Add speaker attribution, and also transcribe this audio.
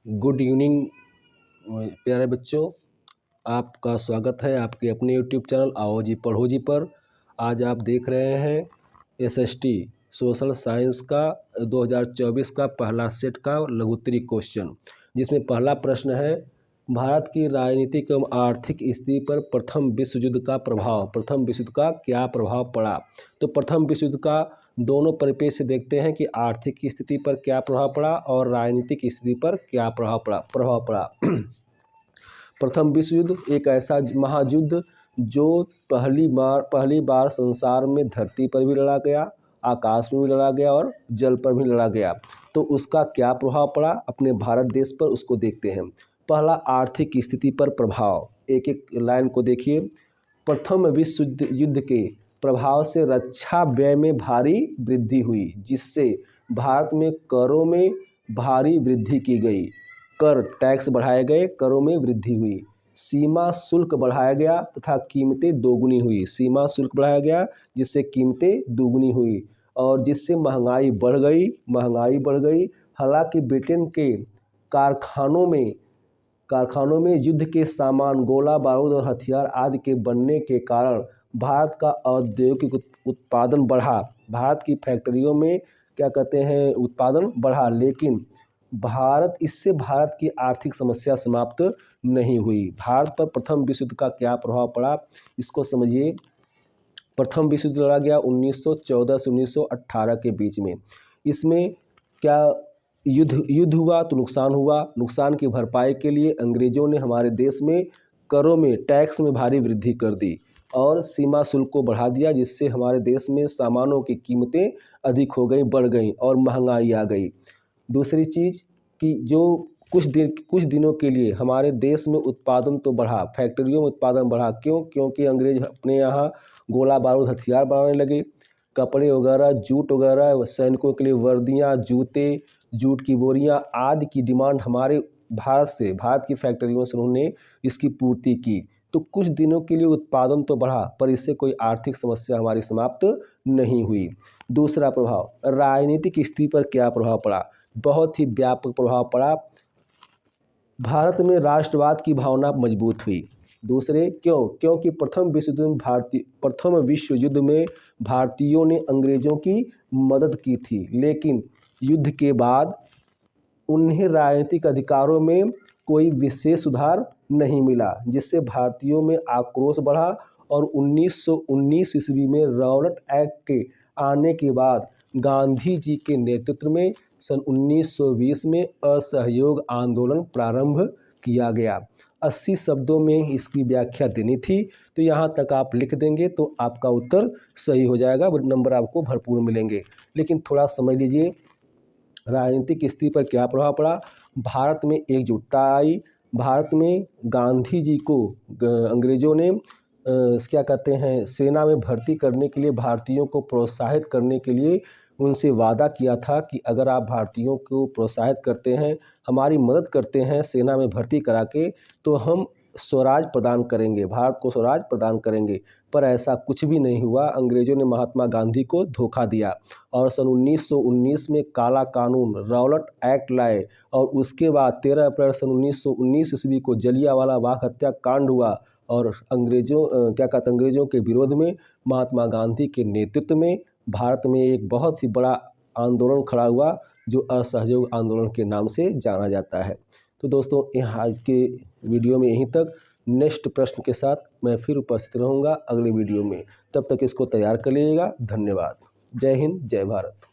Speaker 1: Good evening प्यारे बच्चों, आपका स्वागत है आपके अपने यूट्यूब चैनल आओ जी पढ़ो जी पर। आज आप देख रहे हैं एसएसटी सोशल साइंस का 2024 का पहला सेट का लघुत्तरी क्वेश्चन, जिसमें पहला प्रश्न है भारत की राजनीतिक एवं आर्थिक स्थिति पर प्रथम विश्व युद्ध का प्रभाव। प्रथम विश्व युद्ध का क्या प्रभाव पड़ा? तो प्रथम विश्व युद्ध का दोनों परिप्रेक्ष्य से देखते हैं कि आर्थिक स्थिति पर क्या प्रभाव पड़ा और राजनीतिक स्थिति पर क्या प्रभाव पड़ा। प्रथम विश्व युद्ध एक ऐसा महायुद्ध जो पहली बार संसार में धरती पर भी लड़ा गया, आकाश में भी लड़ा गया और जल पर भी लड़ा गया। तो उसका क्या प्रभाव पड़ा अपने भारत देश पर, उसको देखते हैं। पहला, आर्थिक स्थिति पर प्रभाव। एक एक लाइन को देखिए। प्रथम विश्व युद्ध के प्रभाव से रक्षा व्यय में भारी वृद्धि हुई, जिससे भारत में करों में भारी वृद्धि की गई। कर टैक्स बढ़ाए गए, करों में वृद्धि हुई। सीमा शुल्क बढ़ाया गया तथा कीमतें दोगुनी हुई। सीमा शुल्क बढ़ाया गया जिससे कीमतें दोगुनी हुई और जिससे महंगाई बढ़ गई। हालांकि ब्रिटेन के कारखानों में युद्ध के सामान, गोला बारूद और हथियार आदि के बनने के कारण भारत का औद्योगिक उत्पादन बढ़ा। भारत की फैक्ट्रियों में उत्पादन बढ़ा, लेकिन इससे भारत की आर्थिक समस्या समाप्त नहीं हुई। भारत पर प्रथम विश्व युद्ध का क्या प्रभाव पड़ा, इसको समझिए। प्रथम विश्व युद्ध लड़ा गया 1914 से 1918 के बीच में। इसमें क्या युद्ध हुआ तो नुकसान हुआ। नुकसान की भरपाई के लिए अंग्रेजों ने हमारे देश में करों में, टैक्स में भारी वृद्धि कर दी और सीमा शुल्क को बढ़ा दिया, जिससे हमारे देश में सामानों की कीमतें अधिक हो गई, बढ़ गई और महंगाई आ गई। दूसरी चीज़ कि जो कुछ दिनों के लिए हमारे देश में उत्पादन तो बढ़ा, फैक्ट्रियों में उत्पादन बढ़ा। क्यों? क्योंकि अंग्रेज अपने यहाँ गोला बारूद, हथियार बनाने लगे। कपड़े वगैरह, जूट वगैरह, सैनिकों के लिए वर्दियाँ, जूते, जूट की बोरियाँ आदि की डिमांड हमारे भारत की फैक्ट्रियों से उन्होंने इसकी पूर्ति की। तो कुछ दिनों के लिए उत्पादन तो बढ़ा, पर इससे कोई आर्थिक समस्या हमारी समाप्त नहीं हुई। दूसरा प्रभाव, राजनीतिक स्थिति पर क्या प्रभाव पड़ा? बहुत ही व्यापक प्रभाव पड़ा। भारत में राष्ट्रवाद की भावना मजबूत हुई। दूसरे, क्योंकि प्रथम विश्व युद्ध में भारतीयों ने अंग्रेजों की मदद की थी, लेकिन युद्ध के बाद उन्हें राजनीतिक अधिकारों में कोई विशेष सुधार नहीं मिला, जिससे भारतीयों में आक्रोश बढ़ा और 1919 ईस्वी में रॉलेट एक्ट के आने के बाद गांधी जी के नेतृत्व में सन 1920 में असहयोग आंदोलन प्रारंभ किया गया। 80 शब्दों में इसकी व्याख्या देनी थी, तो यहाँ तक आप लिख देंगे तो आपका उत्तर सही हो जाएगा, नंबर आपको भरपूर मिलेंगे। लेकिन थोड़ा समझ लीजिए राजनीतिक स्थिति पर क्या प्रभाव पड़ा। भारत में एकजुटता आई। भारत में गांधी जी को अंग्रेजों ने सेना में भर्ती करने के लिए, भारतीयों को प्रोत्साहित करने के लिए उनसे वादा किया था कि अगर आप भारतीयों को प्रोत्साहित करते हैं, हमारी मदद करते हैं सेना में भर्ती करा के, तो हम स्वराज प्रदान करेंगे, भारत को स्वराज प्रदान करेंगे। पर ऐसा कुछ भी नहीं हुआ। अंग्रेजों ने महात्मा गांधी को धोखा दिया और सन 1919 में काला कानून, रॉलेट एक्ट लाए और उसके बाद 13 अप्रैल सन 1919 ईस्वी को जलियांवाला बाग हत्याकांड हुआ और अंग्रेजों के विरोध में महात्मा गांधी के नेतृत्व में भारत में एक बहुत ही बड़ा आंदोलन खड़ा हुआ, जो असहयोग आंदोलन के नाम से जाना जाता है। तो दोस्तों, आज के वीडियो में यहीं तक। नेक्स्ट प्रश्न के साथ मैं फिर उपस्थित रहूँगा अगले वीडियो में। तब तक इसको तैयार कर लीजिएगा। धन्यवाद। जय हिंद, जय भारत।